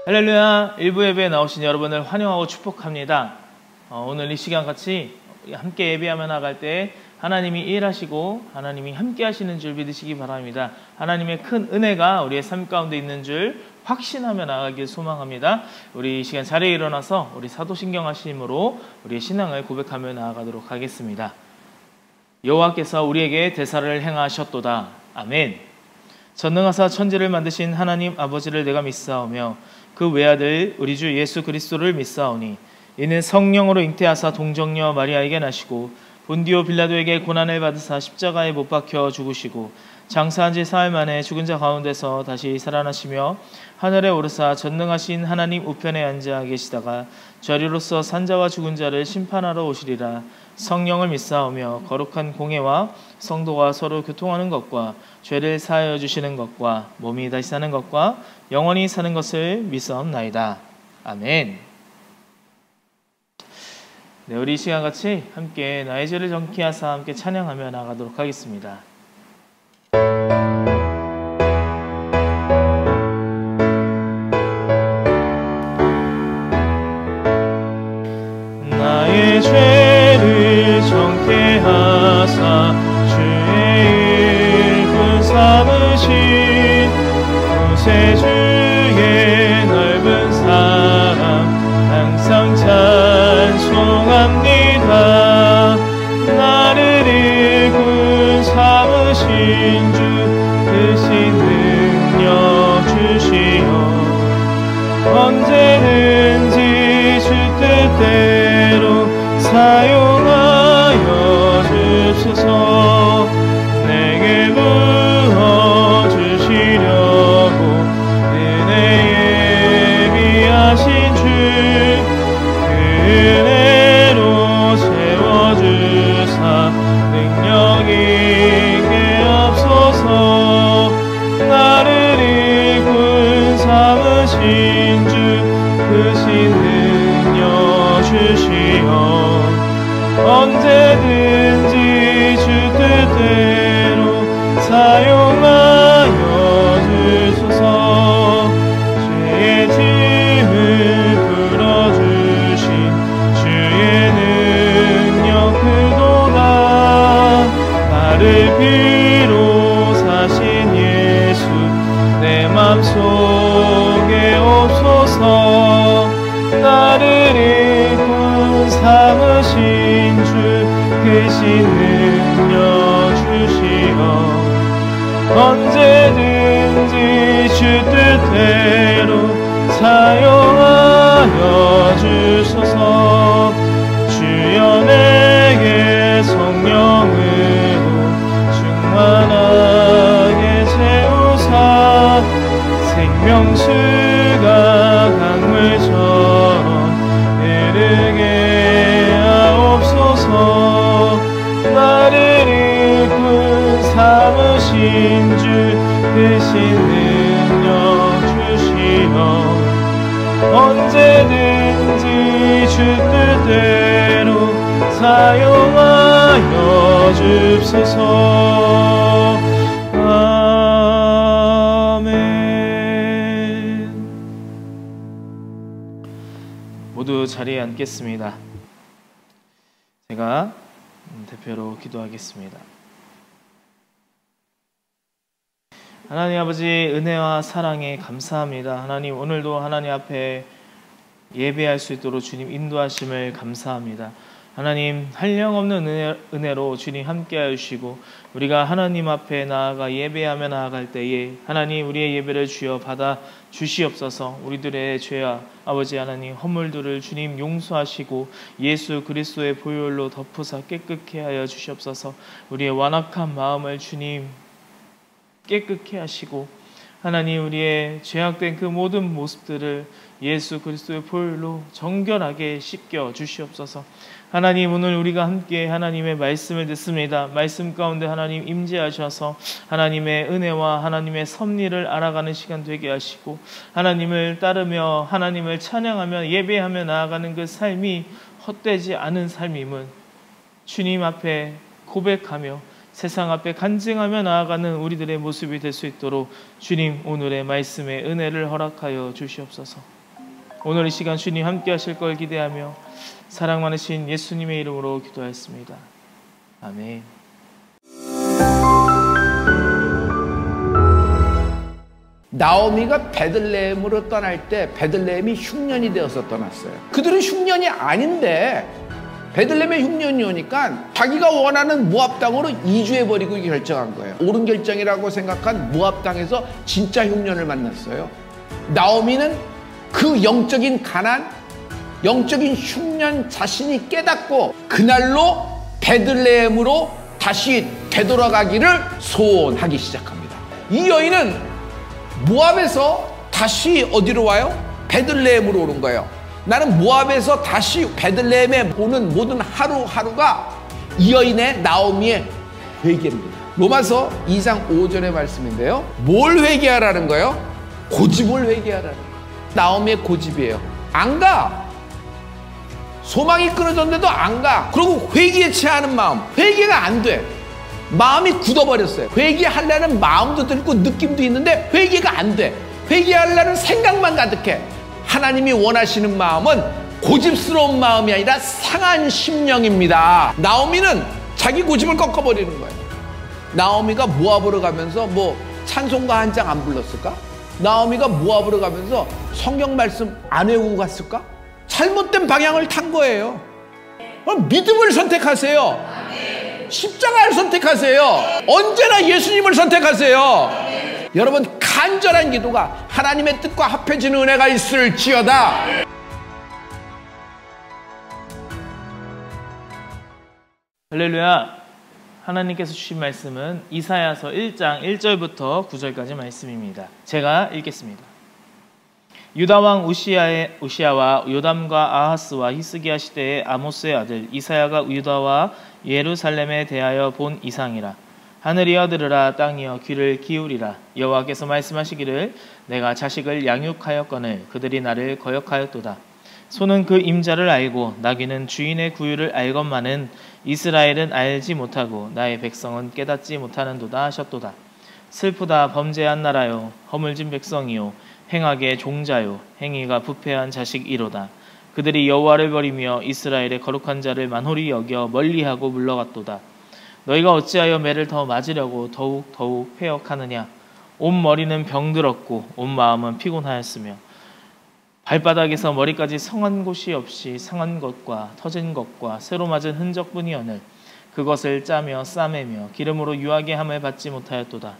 할렐루야. 일부 예배에 나오신 여러분을 환영하고 축복합니다. 오늘 이 시간 같이 함께 예배하며 나갈 때 하나님이 일하시고 하나님이 함께 하시는 줄 믿으시기 바랍니다. 하나님의 큰 은혜가 우리의 삶 가운데 있는 줄 확신하며 나가길 소망합니다. 우리 이 시간 자리에 일어나서 우리 사도신경 하심으로 우리의 신앙을 고백하며 나아가도록 하겠습니다. 여호와께서 우리에게 대사를 행하셨도다. 아멘. 전능하사 천지를 만드신 하나님 아버지를 내가 믿사오며 그 외아들 우리 주 예수 그리스도를 믿사오니 이는 성령으로 잉태하사 동정녀 마리아에게 나시고 본디오 빌라도에게 고난을 받으사 십자가에 못 박혀 죽으시고 장사한 지 사흘 만에 죽은 자 가운데서 다시 살아나시며 하늘에 오르사 전능하신 하나님 우편에 앉아 계시다가 자리로서 산자와 죽은 자를 심판하러 오시리라. 성령을 믿사오며 거룩한 공예와 성도가 서로 교통하는 것과 죄를 사하여 주시는 것과 몸이 다시 사는 것과 영원히 사는 것을 믿사옵나이다. 아멘. 네, 우리 이 시간 같이 함께 나의 죄를 정케 하사 함께 찬양하며 나가도록 하겠습니다. 나의 죄를 정케 하사 주의 일꾼 삼으신 구세주의 넓은 사랑 항상 찬송합니다. 나를 일꾼 삼으신 주 크신 능력 주시어 언제든지 주 뜻대로 사용하여 주소서. 내게 부어주시려고 은혜에 비하신 주 그 은혜로 채워주사 능력 있게 없소서. 나를 일꾼 삼으신 주 크신 능력 주시어 언제든지 주 뜻대로 사용하여 주소서. 죄의 짐을 풀어주신 주의 능력 크도다. 나를 비로 사신 예수 내 맘속에 옵소서. 나를 일꾼 삼으신 주 크신 능력 주시어 언제든지 주 뜻대로 사용하여 주소서. 주여 내게 성령으로 충만하게 채우사 생명수가 강물처럼 흐르게 하옵소서. 나를 일꾼 삼으신 주 크신 능력 주시어 언제든지 주 뜻대로 사용하여 주소서. 아멘. 모두 자리에 앉겠습니다. 제가 대표로 기도하겠습니다. 하나님 아버지 은혜와 사랑에 감사합니다. 하나님 오늘도 하나님 앞에 예배할 수 있도록 주님 인도하심을 감사합니다. 하나님 한량없는 은혜로 주님 함께하여 주시고 우리가 하나님 앞에 나아가 예배하며 나아갈 때에 하나님 우리의 예배를 주여 받아 주시옵소서. 우리들의 죄와 아버지 하나님 허물들을 주님 용서하시고 예수 그리스도의 보혈로 덮으사 깨끗게 하여 주시옵소서. 우리의 완악한 마음을 주님 깨끗게 하시고 하나님 우리의 죄악된 그 모든 모습들을 예수 그리스도의 보혈로 정결하게 씻겨 주시옵소서. 하나님 오늘 우리가 함께 하나님의 말씀을 듣습니다. 말씀 가운데 하나님 임재하셔서 하나님의 은혜와 하나님의 섭리를 알아가는 시간 되게 하시고 하나님을 따르며 하나님을 찬양하며 예배하며 나아가는 그 삶이 헛되지 않은 삶임은 주님 앞에 고백하며 세상 앞에 간증하며 나아가는 우리들의 모습이 될 수 있도록 주님 오늘의 말씀에 은혜를 허락하여 주시옵소서. 오늘 이 시간 주님 함께 하실 걸 기대하며 사랑 많으신 예수님의 이름으로 기도하였습니다. 아멘. 나오미가 베들레헴으로 떠날 때 베들레헴이 흉년이 되어서 떠났어요. 그들은 흉년이 아닌데 베들레헴에 흉년이 오니까 자기가 원하는 모압 땅으로 이주해버리고 결정한 거예요. 옳은 결정이라고 생각한 모압 땅에서 진짜 흉년을 만났어요. 나오미는 그 영적인 가난, 영적인 흉년 자신이 깨닫고 그날로 베들레헴으로 다시 되돌아가기를 소원하기 시작합니다. 이 여인은 모압에서 다시 어디로 와요? 베들레헴으로 오는 거예요. 나는 모압에서 다시 베들레헴에 오는 모든 하루하루가 이 여인의 나오미의 회개입니다. 로마서 2장 5절의 말씀인데요. 뭘 회개하라는 거예요? 고집을 회개하라는 거예요. 나오미의 고집이에요. 안 가. 소망이 끊어졌는데도 안 가. 그리고 회개에 체하는 마음. 회개가 안 돼. 마음이 굳어버렸어요. 회개하려는 마음도 들고 느낌도 있는데 회개가 안 돼. 회개하려는 생각만 가득해. 하나님이 원하시는 마음은 고집스러운 마음이 아니라 상한 심령입니다. 나오미는 자기 고집을 꺾어버리는 거예요. 나오미가 모압으로 가면서 뭐 찬송가 한 장 안 불렀을까? 나오미가 모압으로 가면서 성경 말씀 안 외우고 갔을까? 잘못된 방향을 탄 거예요. 믿음을 선택하세요. 십자가를 선택하세요. 언제나 예수님을 선택하세요. 여러분, 간절한 기도가 하나님의 뜻과 합해지는 은혜가 있을지어다. 할렐루야. 하나님께서 주신 말씀은 이사야서 1장 1절부터 9절까지 말씀입니다. 제가 읽겠습니다. 유다 왕 우시야와 요담과 아하스와 히스기야 시대의 아모스의 아들 이사야가 유다와 예루살렘에 대하여 본 이상이라. 하늘이여 들으라, 땅이여 귀를 기울이라. 여호와께서 말씀하시기를 내가 자식을 양육하였거늘 그들이 나를 거역하였도다. 소는 그 임자를 알고 나귀는 주인의 구유를 알건만은 이스라엘은 알지 못하고 나의 백성은 깨닫지 못하는도다 하셨도다. 슬프다 범죄한 나라요 허물진 백성이요 행악의 종자요 행위가 부패한 자식이로다. 그들이 여호와를 버리며 이스라엘의 거룩한 자를 만홀히 여겨 멀리하고 물러갔도다. 너희가 어찌하여 매를 더 맞으려고 더욱 패역하느냐. 온 머리는 병들었고 온 마음은 피곤하였으며 발바닥에서 머리까지 성한 곳이 없이 상한 것과 터진 것과 새로 맞은 흔적뿐이오늘 그것을 짜며 싸매며 기름으로 유하게 함을 받지 못하였도다.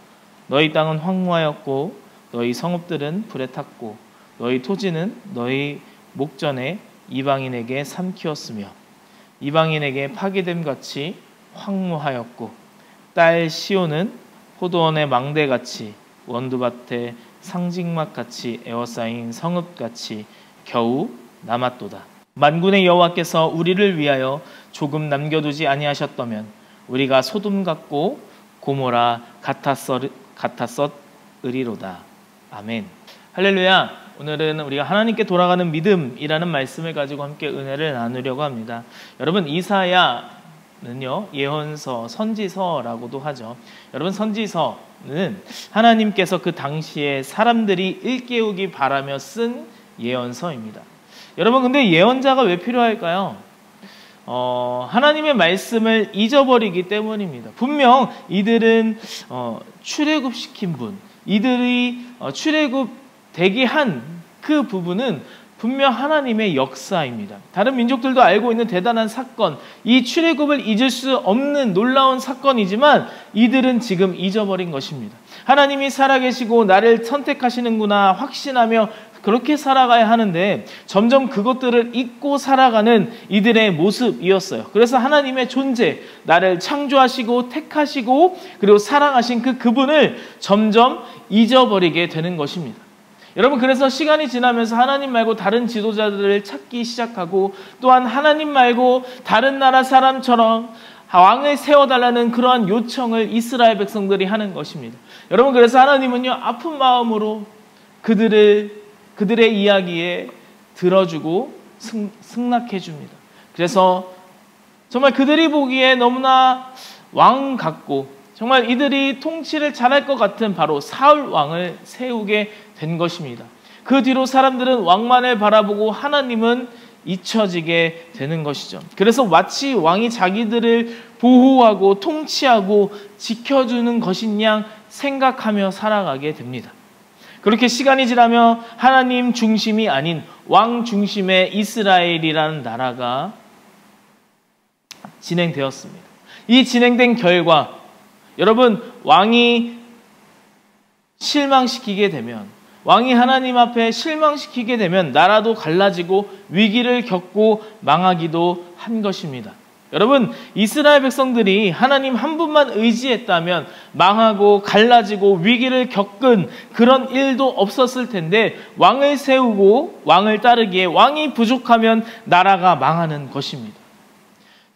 너희 땅은 황무하였고 너희 성읍들은 불에 탔고 너희 토지는 너희 목전에 이방인에게 삼키었으며 이방인에게 파괴됨 같이 황무하였고 딸 시온은 포도원의 망대같이 원두밭의 상직막같이 에워싸인 성읍같이 겨우 남았도다. 만군의 여호와께서 우리를 위하여 조금 남겨두지 아니하셨다면 우리가 소돔 같고 고모라 같았으리로다. 아멘. 할렐루야. 오늘은 우리가 하나님께 돌아가는 믿음이라는 말씀을 가지고 함께 은혜를 나누려고 합니다. 여러분, 이사야는요 예언서, 선지서라고도 하죠. 여러분, 선지서는 하나님께서 그 당시에 사람들이 일깨우기 바라며 쓴 예언서입니다. 여러분, 근데 예언자가 왜 필요할까요? 하나님의 말씀을 잊어버리기 때문입니다. 분명 이들은 출애굽시킨 분, 이들이 출애굽 되게 한 그 부분은 분명 하나님의 역사입니다. 다른 민족들도 알고 있는 대단한 사건, 이 출애굽을 잊을 수 없는 놀라운 사건이지만 이들은 지금 잊어버린 것입니다. 하나님이 살아계시고 나를 선택하시는구나 확신하며 그렇게 살아가야 하는데 점점 그것들을 잊고 살아가는 이들의 모습이었어요. 그래서 하나님의 존재, 나를 창조하시고 택하시고 그리고 사랑하신 그분을 점점 잊어버리게 되는 것입니다. 여러분, 그래서 시간이 지나면서 하나님 말고 다른 지도자들을 찾기 시작하고 또한 하나님 말고 다른 나라 사람처럼 왕을 세워달라는 그러한 요청을 이스라엘 백성들이 하는 것입니다. 여러분, 그래서 하나님은요 아픈 마음으로 그들의 이야기에 들어주고 승낙해 줍니다. 그래서 정말 그들이 보기에 너무나 왕 같고 정말 이들이 통치를 잘할 것 같은 바로 사울 왕을 세우게 된 것입니다. 그 뒤로 사람들은 왕만을 바라보고 하나님은 잊혀지게 되는 것이죠. 그래서 마치 왕이 자기들을 보호하고 통치하고 지켜주는 것인 양 생각하며 살아가게 됩니다. 그렇게 시간이 지나며 하나님 중심이 아닌 왕 중심의 이스라엘이라는 나라가 진행되었습니다. 이 진행된 결과 여러분, 왕이 실망시키게 되면, 왕이 하나님 앞에 실망시키게 되면 나라도 갈라지고 위기를 겪고 망하기도 한 것입니다. 여러분, 이스라엘 백성들이 하나님 한 분만 의지했다면 망하고 갈라지고 위기를 겪은 그런 일도 없었을 텐데, 왕을 세우고 왕을 따르기에 왕이 부족하면 나라가 망하는 것입니다.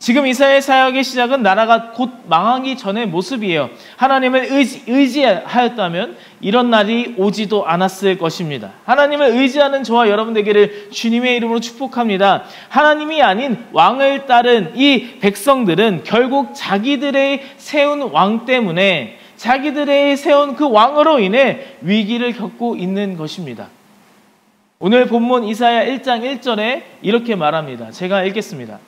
지금 이사야의 사역의 시작은 나라가 곧 망하기 전의 모습이에요. 하나님을 의지하였다면 이런 날이 오지도 않았을 것입니다. 하나님을 의지하는 저와 여러분 되기를 주님의 이름으로 축복합니다. 하나님이 아닌 왕을 따른 이 백성들은 결국 자기들의 세운 왕 때문에, 자기들의 세운 그 왕으로 인해 위기를 겪고 있는 것입니다. 오늘 본문 이사야 1장 1절에 이렇게 말합니다. 제가 읽겠습니다.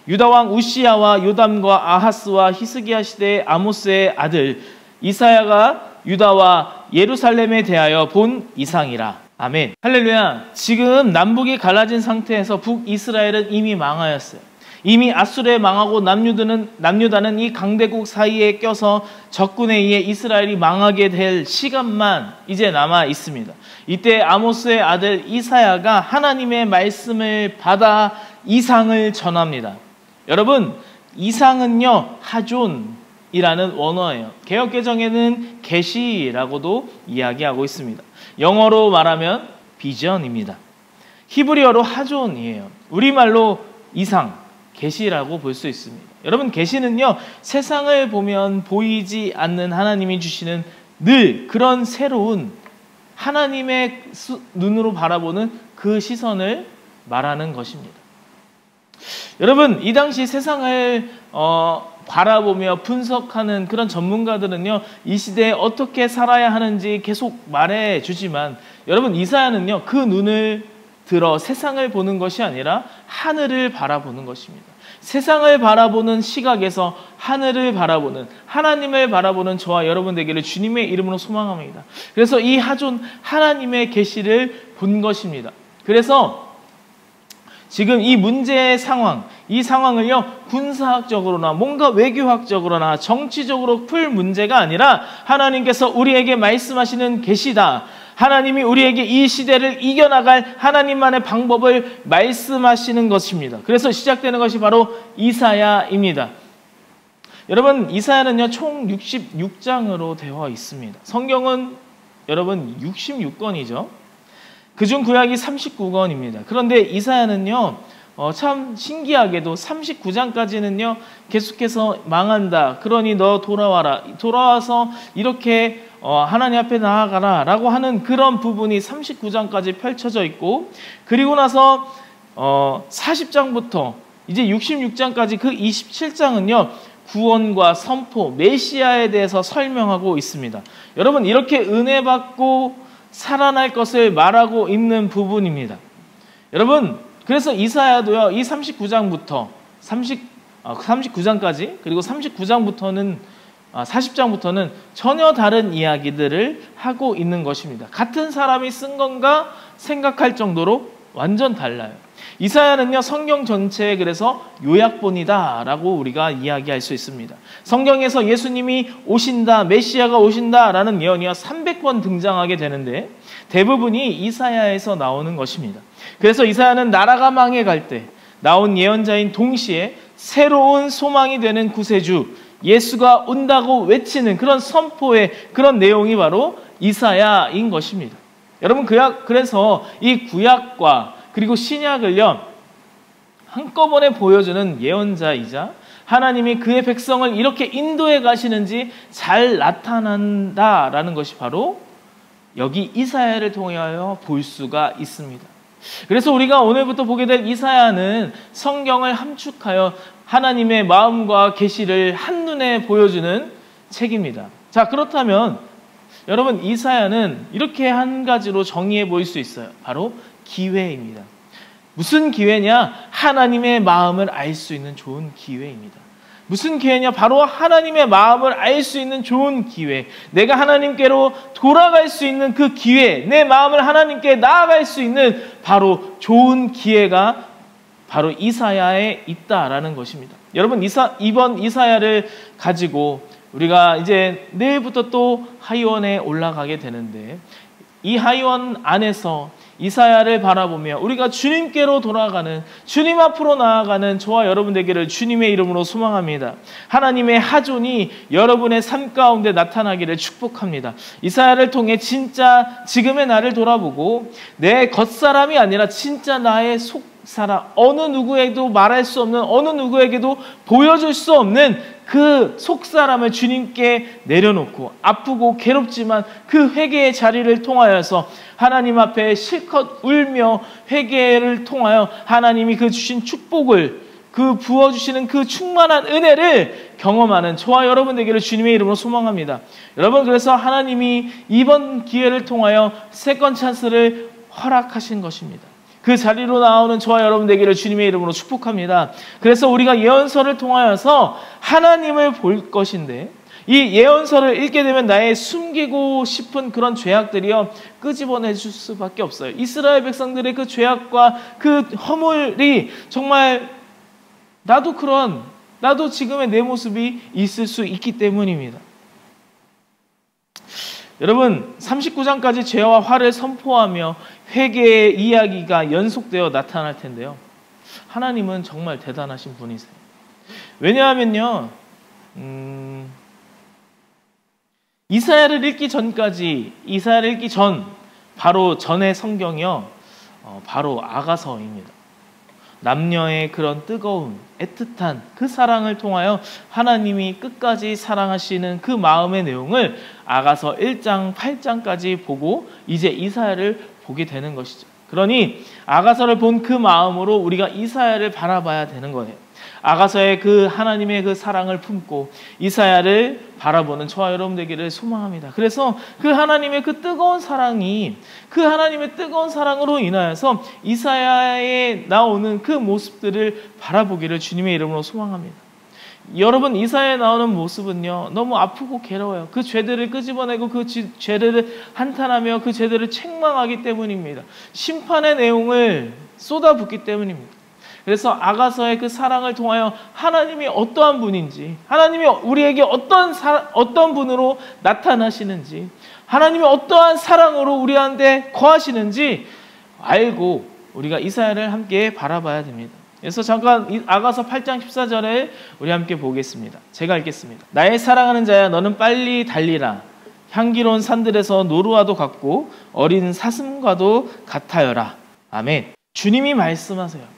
유다왕 우시야와 요담과 아하스와 히스기야 시대의 아모스의 아들 이사야가 유다와 예루살렘에 대하여 본 이상이라. 아멘. 할렐루야. 지금 남북이 갈라진 상태에서 북이스라엘은 이미 망하였어요. 이미 아수르에 망하고 남유다는 이 강대국 사이에 껴서 적군에 의해 이스라엘이 망하게 될 시간만 이제 남아 있습니다. 이때 아모스의 아들 이사야가 하나님의 말씀을 받아 이상을 전합니다. 여러분, 이상은요 하존이라는 원어예요. 개역개정에는 계시라고도 이야기하고 있습니다. 영어로 말하면 비전입니다. 히브리어로 하존이에요. 우리말로 이상, 계시라고 볼 수 있습니다. 여러분, 계시는요 세상을 보면 보이지 않는 하나님이 주시는 늘 그런 새로운 하나님의 눈으로 바라보는 그 시선을 말하는 것입니다. 여러분, 이 당시 세상을 바라보며 분석하는 그런 전문가들은요 이 시대에 어떻게 살아야 하는지 계속 말해주지만, 여러분, 이사야는요 그 눈을 들어 세상을 보는 것이 아니라 하늘을 바라보는 것입니다. 세상을 바라보는 시각에서 하늘을 바라보는, 하나님을 바라보는 저와 여러분 되기를 주님의 이름으로 소망합니다. 그래서 이 하존 하나님의 계시를 본 것입니다. 그래서 지금 이 문제의 상황, 이 상황을요 군사학적으로나 뭔가 외교학적으로나 정치적으로 풀 문제가 아니라 하나님께서 우리에게 말씀하시는 계시다. 하나님이 우리에게 이 시대를 이겨나갈 하나님만의 방법을 말씀하시는 것입니다. 그래서 시작되는 것이 바로 이사야입니다. 여러분, 이사야는요 총 66장으로 되어 있습니다. 성경은 여러분 66권이죠. 그중 구약이 39권입니다. 그런데 이사야는요 참 신기하게도 39장까지는요 계속해서 망한다, 그러니 너 돌아와라, 돌아와서 이렇게 하나님 앞에 나아가라 라고 하는 그런 부분이 39장까지 펼쳐져 있고, 그리고 나서 40장부터 이제 66장까지 그 27장은요 구원과 선포, 메시아에 대해서 설명하고 있습니다. 여러분, 이렇게 은혜 받고 살아날 것을 말하고 있는 부분입니다. 여러분, 그래서 이사야도요 이 39장부터 39장까지 그리고 39장부터는 40장부터는 전혀 다른 이야기들을 하고 있는 것입니다. 같은 사람이 쓴 건가 생각할 정도로 완전 달라요. 이사야는요 성경 전체에 그래서 요약본이다 라고 우리가 이야기할 수 있습니다. 성경에서 예수님이 오신다, 메시아가 오신다 라는 예언이 300번 등장하게 되는데 대부분이 이사야에서 나오는 것입니다. 그래서 이사야는 나라가 망해갈 때 나온 예언자인 동시에 새로운 소망이 되는 구세주 예수가 온다고 외치는 그런 선포의 그런 내용이 바로 이사야인 것입니다. 여러분, 그래서 이 구약과 그리고 신약을요 한꺼번에 보여주는 예언자이자 하나님이 그의 백성을 이렇게 인도해 가시는지 잘 나타난다라는 것이 바로 여기 이사야를 통하여 볼 수가 있습니다. 그래서 우리가 오늘부터 보게 될 이사야는 성경을 함축하여 하나님의 마음과 계시를 한눈에 보여주는 책입니다. 자, 그렇다면 여러분, 이사야는 이렇게 한 가지로 정의해 보일 수 있어요. 바로 기회입니다. 무슨 기회냐? 하나님의 마음을 알 수 있는 좋은 기회입니다. 무슨 기회냐? 바로 하나님의 마음을 알 수 있는 좋은 기회. 내가 하나님께로 돌아갈 수 있는 그 기회, 내 마음을 하나님께 나아갈 수 있는 바로 좋은 기회가 바로 이사야에 있다라는 것입니다. 여러분, 이번 이사야를 가지고 우리가 이제 내일부터 또 하이원에 올라가게 되는데, 이 하이원 안에서 이사야를 바라보며 우리가 주님께로 돌아가는, 주님 앞으로 나아가는 저와 여러분 되기를 주님의 이름으로 소망합니다. 하나님의 하존이 여러분의 삶 가운데 나타나기를 축복합니다. 이사야를 통해 진짜 지금의 나를 돌아보고 내 겉사람이 아니라 진짜 나의 속사람, 어느 누구에게도 말할 수 없는, 어느 누구에게도 보여줄 수 없는 그 속사람을 주님께 내려놓고 아프고 괴롭지만 그 회개의 자리를 통하여서 하나님 앞에 실컷 울며 회개를 통하여 하나님이 그 주신 축복을, 그 부어주시는 그 충만한 은혜를 경험하는 저와 여러분 되기를 주님의 이름으로 소망합니다. 여러분, 그래서 하나님이 이번 기회를 통하여 세컨 찬스를 허락하신 것입니다. 그 자리로 나오는 저와 여러분 되기를 주님의 이름으로 축복합니다. 그래서 우리가 예언서를 통하여서 하나님을 볼 것인데, 이 예언서를 읽게 되면 나의 숨기고 싶은 그런 죄악들이요 끄집어내 줄 수밖에 없어요. 이스라엘 백성들의 그 죄악과 그 허물이 정말 나도 지금의 내 모습이 있을 수 있기 때문입니다. 여러분, 39장까지 죄와 화를 선포하며 회개의 이야기가 연속되어 나타날 텐데요, 하나님은 정말 대단하신 분이세요. 왜냐하면요, 이사야를 읽기 전 바로 전의 성경이요, 바로 아가서입니다. 남녀의 그런 뜨거운 애틋한 그 사랑을 통하여 하나님이 끝까지 사랑하시는 그 마음의 내용을 아가서 1장 8장까지 보고 이제 이사야를 보게 되는 것이죠. 그러니 아가서를 본 그 마음으로 우리가 이사야를 바라봐야 되는 거예요. 아가서의 그 하나님의 그 사랑을 품고 이사야를 바라보는 저와 여러분 되기를 소망합니다. 그래서 그 하나님의 그 뜨거운 사랑이, 그 하나님의 뜨거운 사랑으로 인하여서 이사야에 나오는 그 모습들을 바라보기를 주님의 이름으로 소망합니다. 여러분, 이사야에 나오는 모습은요 너무 아프고 괴로워요. 그 죄들을 끄집어내고 그 죄들을 한탄하며 그 죄들을 책망하기 때문입니다. 심판의 내용을 쏟아붓기 때문입니다. 그래서 아가서의 그 사랑을 통하여 하나님이 어떠한 분인지, 하나님이 우리에게 어떤 분으로 나타나시는지, 하나님이 어떠한 사랑으로 우리한테 거하시는지 알고 우리가 이사야를 함께 바라봐야 됩니다. 그래서 잠깐 아가서 8장 14절에 우리 함께 보겠습니다. 제가 읽겠습니다. 나의 사랑하는 자야, 너는 빨리 달리라. 향기로운 산들에서 노루와도 같고 어린 사슴과도 같아여라. 아멘. 주님이 말씀하세요.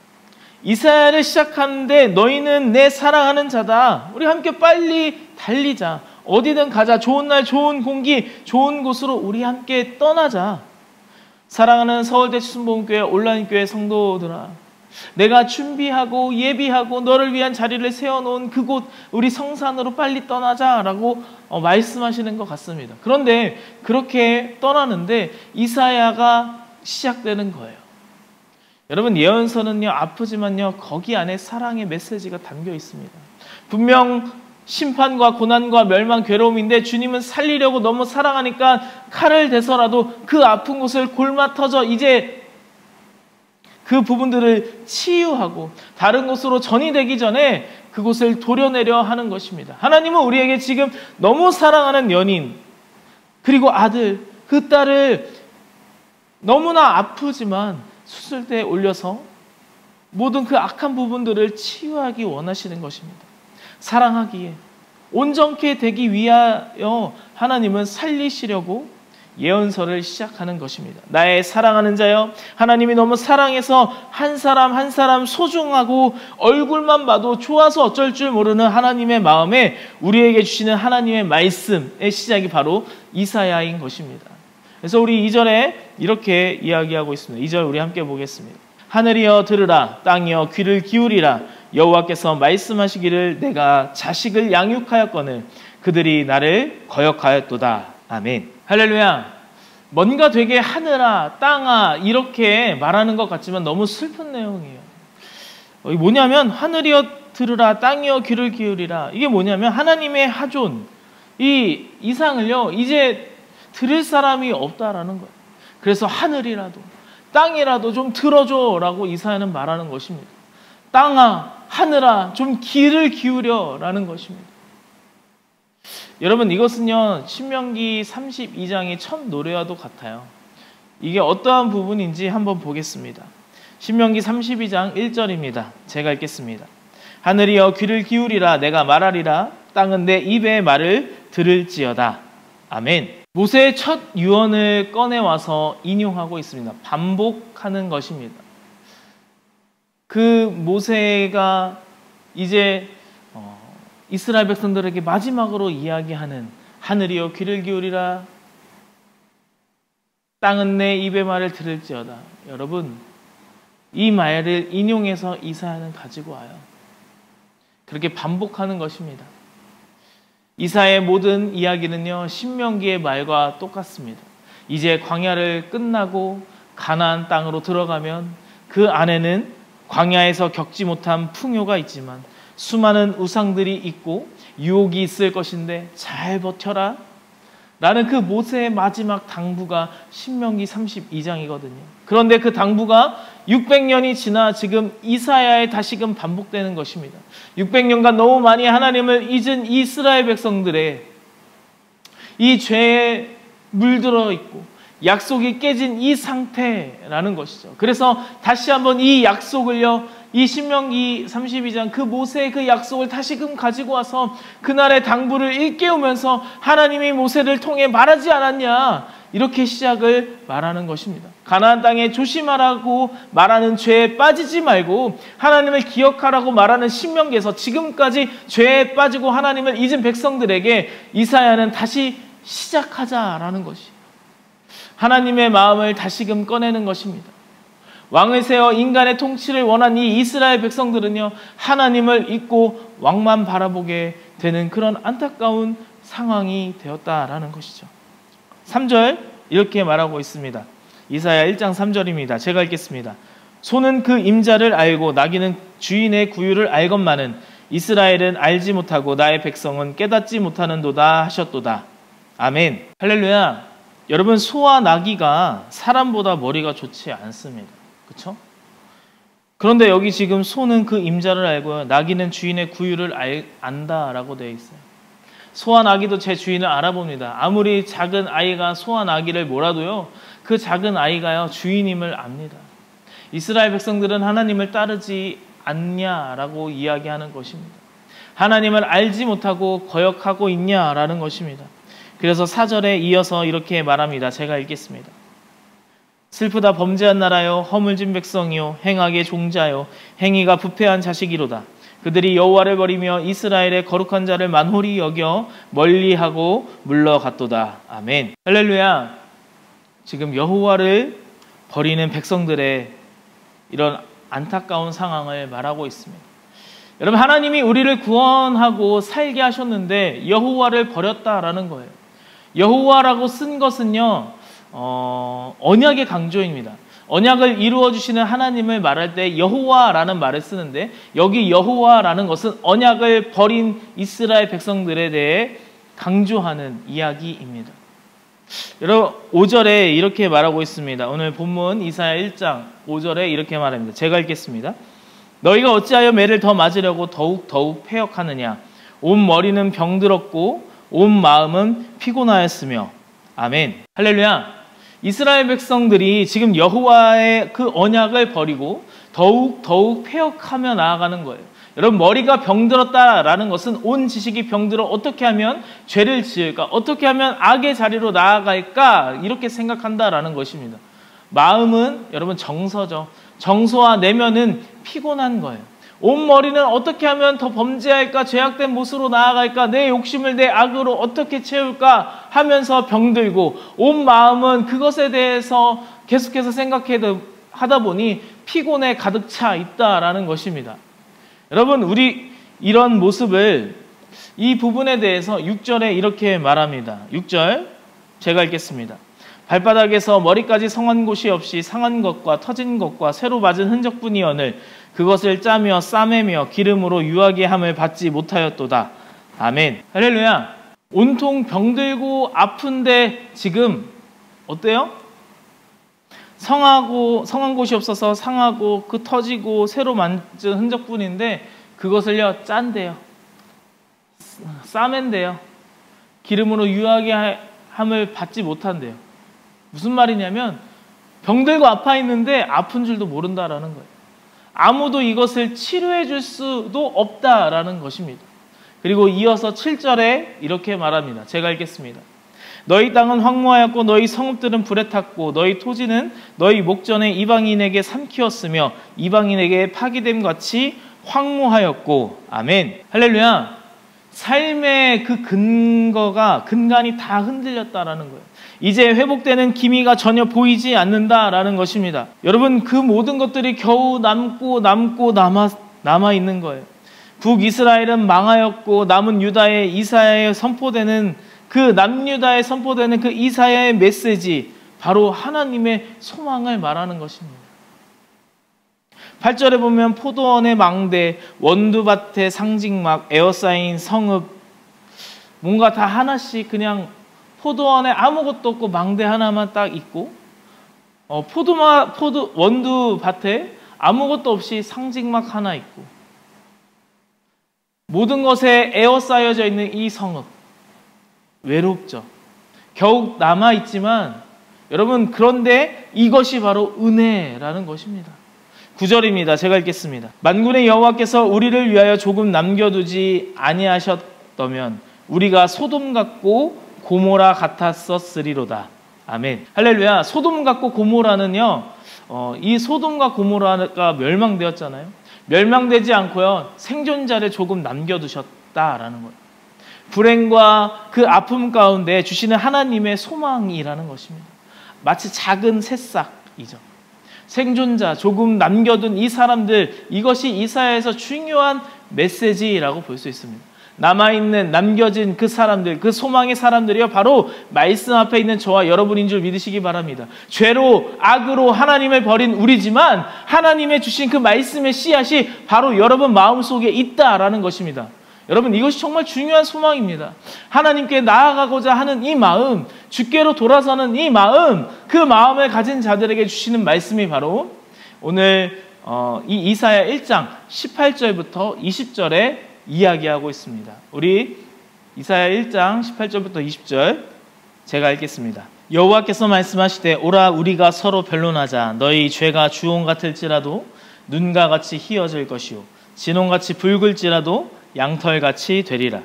이사야를 시작하는데 너희는 내 사랑하는 자다. 우리 함께 빨리 달리자. 어디든 가자. 좋은 날, 좋은 공기, 좋은 곳으로 우리 함께 떠나자. 사랑하는 서울대 추순복음교회 온라인교회 성도들아, 내가 준비하고 예비하고 너를 위한 자리를 세워놓은 그곳, 우리 성산으로 빨리 떠나자라고 말씀하시는 것 같습니다. 그런데 그렇게 떠나는데 이사야가 시작되는 거예요. 여러분, 예언서는요 아프지만요 거기 안에 사랑의 메시지가 담겨 있습니다. 분명 심판과 고난과 멸망, 괴로움인데 주님은 살리려고 너무 사랑하니까 칼을 대서라도 그 아픈 곳을 골마 터져 이제 그 부분들을 치유하고 다른 곳으로 전이되기 전에 그곳을 도려내려 하는 것입니다. 하나님은 우리에게 지금 너무 사랑하는 연인, 그리고 아들, 그 딸을 너무나 아프지만 수술대에 올려서 모든 그 악한 부분들을 치유하기 원하시는 것입니다. 사랑하기에, 온전케 되기 위하여 하나님은 살리시려고 예언서를 시작하는 것입니다. 나의 사랑하는 자여, 하나님이 너무 사랑해서 한 사람 한 사람 소중하고 얼굴만 봐도 좋아서 어쩔 줄 모르는 하나님의 마음에 우리에게 주시는 하나님의 말씀의 시작이 바로 이사야인 것입니다. 그래서 우리 2절에 이렇게 이야기하고 있습니다. 2절 우리 함께 보겠습니다. 하늘이여 들으라, 땅이여 귀를 기울이라. 여호와께서 말씀하시기를 내가 자식을 양육하였거늘 그들이 나를 거역하였도다. 아멘. 할렐루야. 뭔가 되게 하늘아, 땅아 이렇게 말하는 것 같지만 너무 슬픈 내용이에요. 이게 뭐냐면 하늘이여 들으라, 땅이여 귀를 기울이라. 이게 뭐냐면 하나님의 하존, 이 이상을요 이제 들을 사람이 없다라는 거예요. 그래서 하늘이라도 땅이라도 좀 들어줘라고 이사야는 말하는 것입니다. 땅아, 하늘아, 좀 귀를 기울여라는 것입니다. 여러분, 이것은요 신명기 32장의 첫 노래와도 같아요. 이게 어떠한 부분인지 한번 보겠습니다. 신명기 32장 1절입니다. 제가 읽겠습니다. 하늘이여 귀를 기울이라, 내가 말하리라. 땅은 내 입의 말을 들을지어다. 아멘. 모세의 첫 유언을 꺼내와서 인용하고 있습니다. 반복하는 것입니다. 그 모세가 이제 이스라엘 백성들에게 마지막으로 이야기하는 하늘이여 귀를 기울이라, 땅은 내 입의 말을 들을지어다. 여러분, 이 말을 인용해서 이사야는 가지고 와요. 그렇게 반복하는 것입니다. 이사야의 모든 이야기는요 신명기의 말과 똑같습니다. 이제 광야를 끝나고 가나안 땅으로 들어가면 그 안에는 광야에서 겪지 못한 풍요가 있지만 수많은 우상들이 있고 유혹이 있을 것인데 잘 버텨라 라는 그 모세의 마지막 당부가 신명기 32장이거든요. 그런데 그 당부가 600년이 지나 지금 이사야에 다시금 반복되는 것입니다. 600년간 너무 많이 하나님을 잊은 이스라엘 백성들의 이 죄에 물들어 있고 약속이 깨진 이 상태라는 것이죠. 그래서 다시 한번 이 약속을요 이 신명기 32장 그 모세의 그 약속을 다시금 가지고 와서 그날의 당부를 일깨우면서 하나님이 모세를 통해 말하지 않았냐 이렇게 시작을 말하는 것입니다. 가나안 땅에 조심하라고 말하는 죄에 빠지지 말고 하나님을 기억하라고 말하는 신명기에서 지금까지 죄에 빠지고 하나님을 잊은 백성들에게 이사야는 다시 시작하자라는 것이 하나님의 마음을 다시금 꺼내는 것입니다. 왕을 세워 인간의 통치를 원한 이 이스라엘 백성들은요 하나님을 잊고 왕만 바라보게 되는 그런 안타까운 상황이 되었다라는 것이죠. 3절 이렇게 말하고 있습니다. 이사야 1장 3절입니다. 제가 읽겠습니다. 소는 그 임자를 알고 나귀는 주인의 구유를 알건만은 이스라엘은 알지 못하고 나의 백성은 깨닫지 못하는도다 하셨도다. 아멘. 할렐루야. 여러분, 소와 나귀가 사람보다 머리가 좋지 않습니다. 그렇죠? 그런데 여기 지금 소는 그 임자를 알고요. 나귀는 주인의 구유를 안다라고 되어 있어요. 소와 나귀도 제 주인을 알아봅니다. 아무리 작은 아이가 소와 나귀를 몰아도요. 그 작은 아이가요. 주인임을 압니다. 이스라엘 백성들은 하나님을 따르지 않냐라고 이야기하는 것입니다. 하나님을 알지 못하고 거역하고 있냐라는 것입니다. 그래서 4절에 이어서 이렇게 말합니다. 제가 읽겠습니다. 슬프다 범죄한 나라요 허물진 백성이요 행악의 종자요 행위가 부패한 자식이로다. 그들이 여호와를 버리며 이스라엘의 거룩한 자를 만홀히 여겨 멀리하고 물러갔도다. 아멘. 할렐루야. 지금 여호와를 버리는 백성들의 이런 안타까운 상황을 말하고 있습니다. 여러분, 하나님이 우리를 구원하고 살게 하셨는데 여호와를 버렸다라는 거예요. 여호와라고 쓴 것은요 언약의 강조입니다. 언약을 이루어주시는 하나님을 말할 때 여호와라는 말을 쓰는데 여기 여호와라는 것은 언약을 버린 이스라엘 백성들에 대해 강조하는 이야기입니다. 여러분 5절에 이렇게 말하고 있습니다. 오늘 본문 이사야 1장 5절에 이렇게 말합니다. 제가 읽겠습니다. 너희가 어찌하여 매를 더 맞으려고 더욱 패역하느냐. 온 머리는 병들었고 온 마음은 피곤하였으며. 아멘. 할렐루야. 이스라엘 백성들이 지금 여호와의 그 언약을 버리고 더욱 패역하며 나아가는 거예요. 여러분, 머리가 병들었다라는 것은 온 지식이 병들어 어떻게 하면 죄를 지을까? 어떻게 하면 악의 자리로 나아갈까? 이렇게 생각한다라는 것입니다. 마음은 여러분 정서죠. 정서와 내면은 피곤한 거예요. 온 머리는 어떻게 하면 더 범죄할까, 죄악된 모습으로 나아갈까, 내 욕심을 내 악으로 어떻게 채울까 하면서 병들고, 온 마음은 그것에 대해서 계속해서 생각하다 보니 피곤에 가득 차 있다라는 것입니다. 여러분, 우리 이런 모습을, 이 부분에 대해서 6절에 이렇게 말합니다. 6절 제가 읽겠습니다. 발바닥에서 머리까지 성한 곳이 없이 상한 것과 터진 것과 새로 맞은 흔적뿐이거늘 그것을 짜며 싸매며 기름으로 유하게 함을 받지 못하였도다. 아멘. 할렐루야. 온통 병들고 아픈데 지금 어때요? 성한 곳이 없어서 상하고 그 터지고 새로 만든 흔적뿐인데 그것을요 짠대요. 싸맨대요. 기름으로 유하게 함을 받지 못한대요. 무슨 말이냐면 병들고 아파 있는데 아픈 줄도 모른다라는 거예요. 아무도 이것을 치료해 줄 수도 없다라는 것입니다. 그리고 이어서 7절에 이렇게 말합니다. 제가 읽겠습니다. 너희 땅은 황무하였고 너희 성읍들은 불에 탔고 너희 토지는 너희 목전에 이방인에게 삼키었으며 이방인에게 파기됨 같이 황무하였고. 아멘. 할렐루야. 삶의 그 근간이 다 흔들렸다라는 거예요. 이제 회복되는 기미가 전혀 보이지 않는다라는 것입니다. 여러분, 그 모든 것들이 겨우 남아 있는 거예요. 북이스라엘은 망하였고 남은 유다에 이사야에 선포되는 그 남유다에 선포되는 그 이사야의 메시지, 바로 하나님의 소망을 말하는 것입니다. 8절에 보면 포도원의 망대, 원두밭의 상징막, 에어사인 성읍, 뭔가 다 하나씩 그냥 포도원에 아무것도 없고 망대 하나만 딱 있고, 원두밭에 아무것도 없이 상징막 하나 있고, 모든 것에 에어싸여져 있는 이 성읍, 외롭죠. 겨우 남아있지만 여러분, 그런데 이것이 바로 은혜라는 것입니다. 9절입니다. 제가 읽겠습니다. 만군의 여호와께서 우리를 위하여 조금 남겨두지 아니하셨다면 우리가 소돔 같고 고모라 같았었으리로다. 아멘. 할렐루야. 소돔 같고 고모라는요, 이 소돔과 고모라가 멸망되었잖아요. 멸망되지 않고요, 생존자를 조금 남겨두셨다라는 거예요. 불행과 그 아픔 가운데 주시는 하나님의 소망이라는 것입니다. 마치 작은 새싹이죠. 생존자, 조금 남겨둔 이 사람들, 이것이 이사야에서 중요한 메시지라고 볼 수 있습니다. 남아있는, 남겨진 그 사람들, 그 소망의 사람들이요, 바로 말씀 앞에 있는 저와 여러분인 줄 믿으시기 바랍니다. 죄로, 악으로 하나님을 버린 우리지만 하나님의 주신 그 말씀의 씨앗이 바로 여러분 마음속에 있다라는 것입니다. 여러분, 이것이 정말 중요한 소망입니다. 하나님께 나아가고자 하는 이 마음, 주께로 돌아서는 이 마음, 그 마음을 가진 자들에게 주시는 말씀이 바로 오늘 이 이사야 1장 18절부터 20절에 이야기하고 있습니다. 우리 이사야 1장 18절부터 20절 제가 읽겠습니다. 여호와께서 말씀하시되 오라 우리가 서로 변론하자. 너희 죄가 주홍 같을지라도 눈과 같이 희어질 것이요 진홍같이 붉을지라도 양털같이 되리라.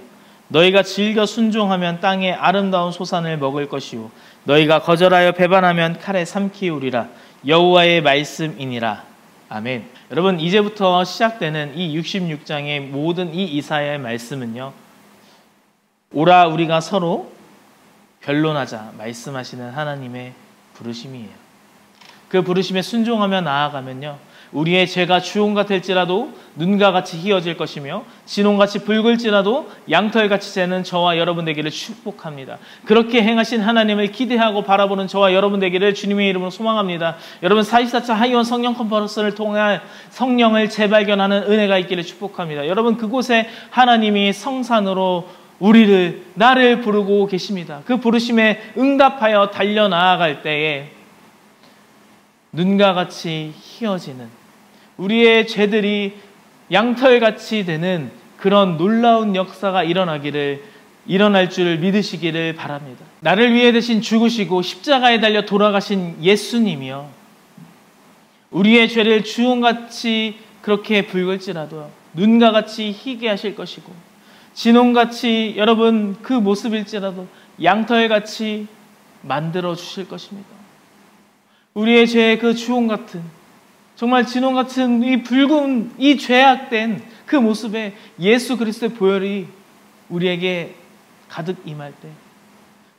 너희가 즐겨 순종하면 땅의 아름다운 소산을 먹을 것이요 너희가 거절하여 배반하면 칼에 삼키우리라. 여호와의 말씀이니라. 아멘. 여러분, 이제부터 시작되는 이 66장의 모든 이 이사야의 말씀은요, 오라 우리가 서로 변론하자 말씀하시는 하나님의 부르심이에요. 그 부르심에 순종하며 나아가면요, 우리의 죄가 주홍 같을지라도 눈과 같이 희어질 것이며 진홍같이 붉을지라도 양털같이 새는 저와 여러분 되기를 축복합니다. 그렇게 행하신 하나님을 기대하고 바라보는 저와 여러분 되기를 주님의 이름으로 소망합니다. 여러분, 44차 하이원 성령 컨퍼런스를 통해 성령을 재발견하는 은혜가 있기를 축복합니다. 여러분, 그곳에 하나님이 성산으로 나를 부르고 계십니다. 그 부르심에 응답하여 달려나아갈 때에 눈과 같이 희어지는, 우리의 죄들이 양털같이 되는 그런 놀라운 역사가 일어날 줄 믿으시기를 바랍니다. 나를 위해 대신 죽으시고 십자가에 달려 돌아가신 예수님이요, 우리의 죄를 주홍같이 그렇게 붉을지라도 눈과 같이 희게 하실 것이고 진홍같이 여러분 그 모습일지라도 양털같이 만들어 주실 것입니다. 우리의 죄의 그 주홍 같은 정말 진홍 같은 이 붉은 이 죄악된 그 모습에 예수 그리스도의 보혈이 우리에게 가득 임할 때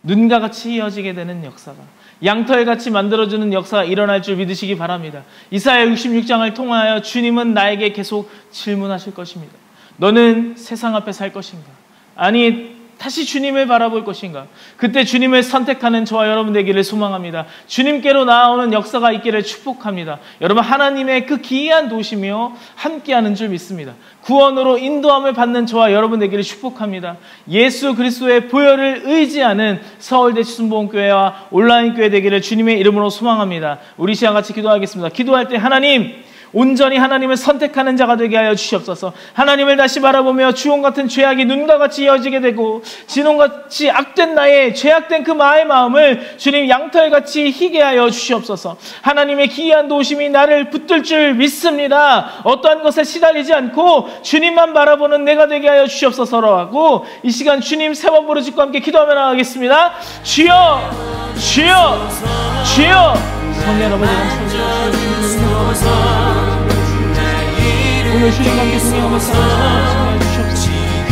눈과 같이 이어지게 되는 역사가, 양털같이 만들어주는 역사가 일어날 줄 믿으시기 바랍니다. 이사야 66장을 통하여 주님은 나에게 계속 질문하실 것입니다. 너는 세상 앞에 살 것인가? 아니 다시 주님을 바라볼 것인가? 그때 주님을 선택하는 저와 여러분 되기를 소망합니다. 주님께로 나아오는 역사가 있기를 축복합니다. 여러분, 하나님의 그 기이한 도시며 함께하는 줄 믿습니다. 구원으로 인도함을 받는 저와 여러분 되기를 축복합니다. 예수 그리스도의 보혈을 의지하는 서울대 추순복음교회와 온라인 교회 되기를 주님의 이름으로 소망합니다. 우리 시간 같이 기도하겠습니다. 기도할 때 하나님, 온전히 하나님을 선택하는 자가 되게 하여 주시옵소서. 하나님을 다시 바라보며 주홍 같은 죄악이 눈과 같이 이어지게 되고 진홍같이 악된 나의 죄악된 그 마의 마음을 주님 양털같이 희게 하여 주시옵소서. 하나님의 기이한 도우심이 나를 붙들 줄 믿습니다. 어떠한 것에 시달리지 않고 주님만 바라보는 내가 되게 하여 주시옵소서라고 이 시간 주님 세 번 부르짖고 함께 기도하며 나가겠습니다. 주여, 주여, 주여. 성령 아버지 감사합니다. 오늘 주님과 함께 동행하며 살아주시옵소서. 지금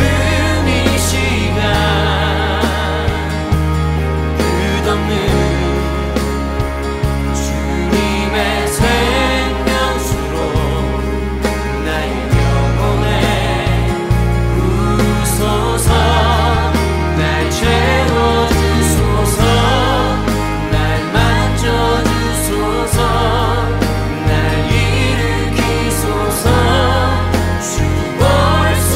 이 시간 끝없는 주님의 생명수로 나의 영혼에 부으소서. 날 채워주소서. 날 만져주소서. 날 일으키소서. 주 올 수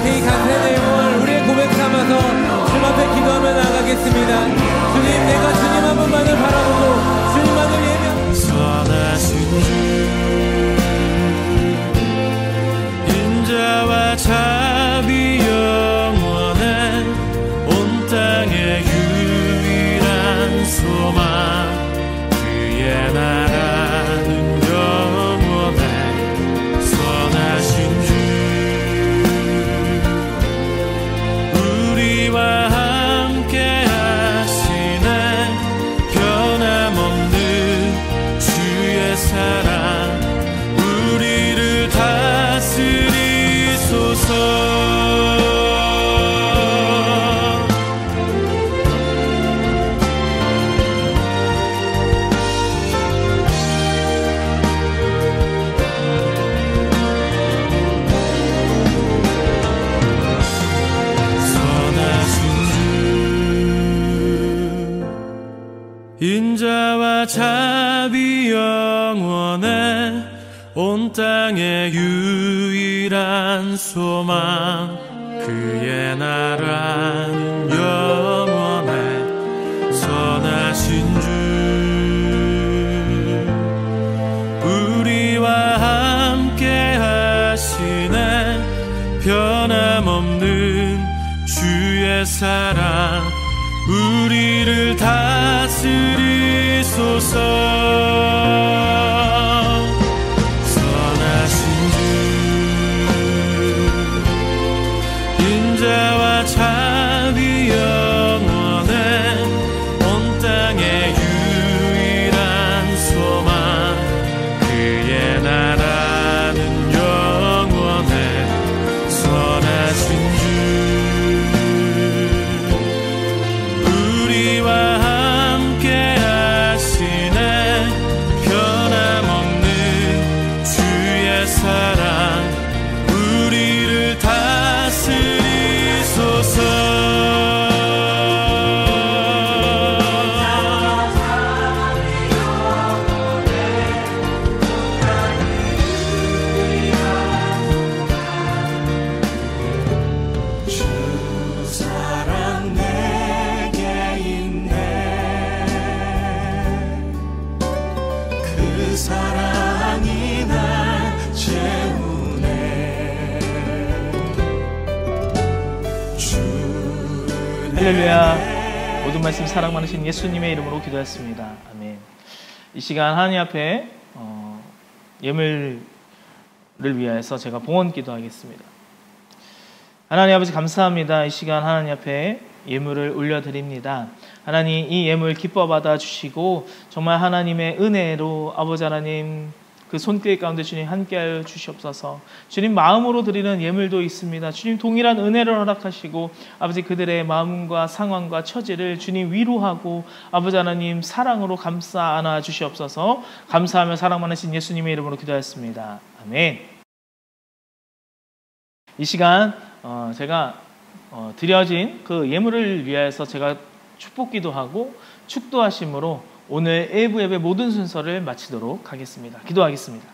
이 감사의 내용을 우리의 고백 삼아서 주님 앞에 기도하며 나가겠습니다. 주님, 내가 주님 한 분만을 바라보고 주님만을 예배하며 선하신 주 인자와 자비 영원해 온 땅의 유일한 소망 그의 나라는 영원해 선하신 주 우리와 함께 하시네 변함없는 주의 사랑 우리를 다스리소서 인자와 자비 영원해 온 땅의 유일한 소망 그의 나라는 영원해 선하신 주 우리와 함께 하시네 변함없는 주의 사랑 우리를 다스리소서 선하신 주 인자와 자비 영원해 온 땅의 유일한 소망 그의 나라는 영원해 선하신 주 우리와 함께 하시네 변함없는 주의 사랑 우리를 다스리소서 할렐루야. 모든 말씀 사랑 많으신 예수님의 이름으로 기도했습니다. 아멘. 이 시간 하나님 앞에 예물을 위하여서 제가 봉헌 기도하겠습니다. 하나님 아버지 감사합니다. 이 시간 하나님 앞에 예물을 올려드립니다. 하나님 이 예물 기뻐 받아주시고 정말 하나님의 은혜로 아버지 하나님 그 손길 가운데 주님 함께하여 주시옵소서. 주님 마음으로 드리는 예물도 있습니다. 주님 동일한 은혜를 허락하시고 아버지 그들의 마음과 상황과 처지를 주님 위로하고 아버지 하나님 사랑으로 감싸 안아 주시옵소서. 감사하며 사랑 많으신 예수님의 이름으로 기도하였습니다. 아멘. 이 시간 제가 드려진 그 예물을 위하여서 제가 축복기도 하고 축도하심으로 오늘 일부 예배 모든 순서를 마치도록 하겠습니다. 기도하겠습니다.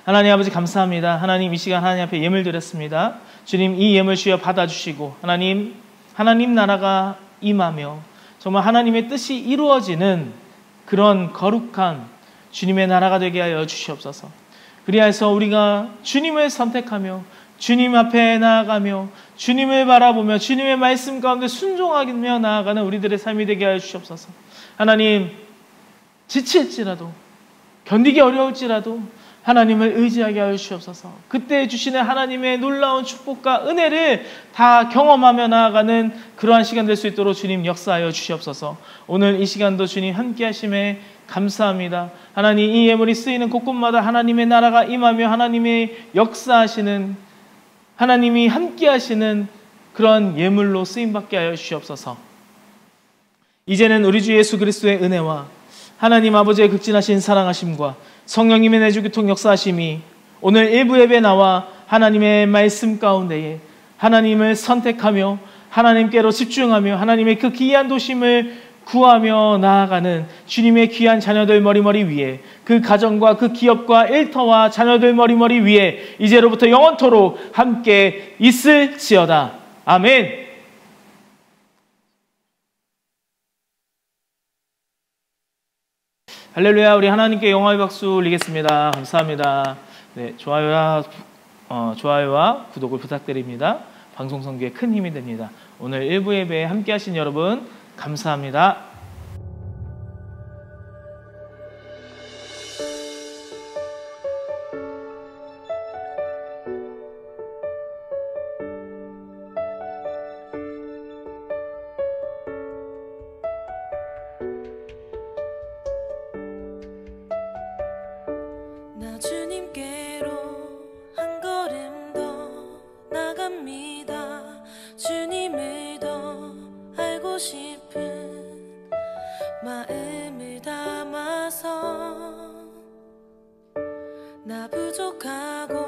하나님 아버지 감사합니다. 하나님 이 시간 하나님 앞에 예물 드렸습니다. 주님 이 예물 주여 받아주시고 하나님 나라가 임하며 정말 하나님의 뜻이 이루어지는 그런 거룩한 주님의 나라가 되게 하여 주시옵소서. 그리하여서 우리가 주님을 선택하며 주님 앞에 나아가며 주님을 바라보며 주님의 말씀 가운데 순종하며 나아가는 우리들의 삶이 되게 하여 주시옵소서. 하나님 지칠지라도 견디기 어려울지라도 하나님을 의지하게 하여 주시옵소서. 그때 주시는 하나님의 놀라운 축복과 은혜를 다 경험하며 나아가는 그러한 시간 될 수 있도록 주님 역사하여 주시옵소서. 오늘 이 시간도 주님 함께 하심에 감사합니다. 하나님 이 예물이 쓰이는 곳곳마다 하나님의 나라가 임하며 하나님의 역사하시는 하나님이 함께 하시는 그런 예물로 쓰임받게 하여 주시옵소서. 이제는 우리 주 예수 그리스도의 은혜와 하나님 아버지의 극진하신 사랑하심과 성령님의 내주교통 역사하심이 오늘 일부 예배에 나와 하나님의 말씀 가운데에 하나님을 선택하며 하나님께로 집중하며 하나님의 그 기이한 도심을 구하며 나아가는 주님의 귀한 자녀들 머리머리 위에, 그 가정과 그 기업과 일터와 자녀들 머리머리 위에 이제로부터 영원토록 함께 있을지어다. 아멘. 할렐루야. 우리 하나님께 영광의 박수 올리겠습니다. 감사합니다. 네, 좋아요와 구독을 부탁드립니다. 방송 선교에 큰 힘이 됩니다. 오늘 1부 예배에 함께 하신 여러분 감사합니다. 나 주님께로 한 걸음 더 나갑니다. 주님을 더 알고 싶은 마음을 담아서 나 부족하고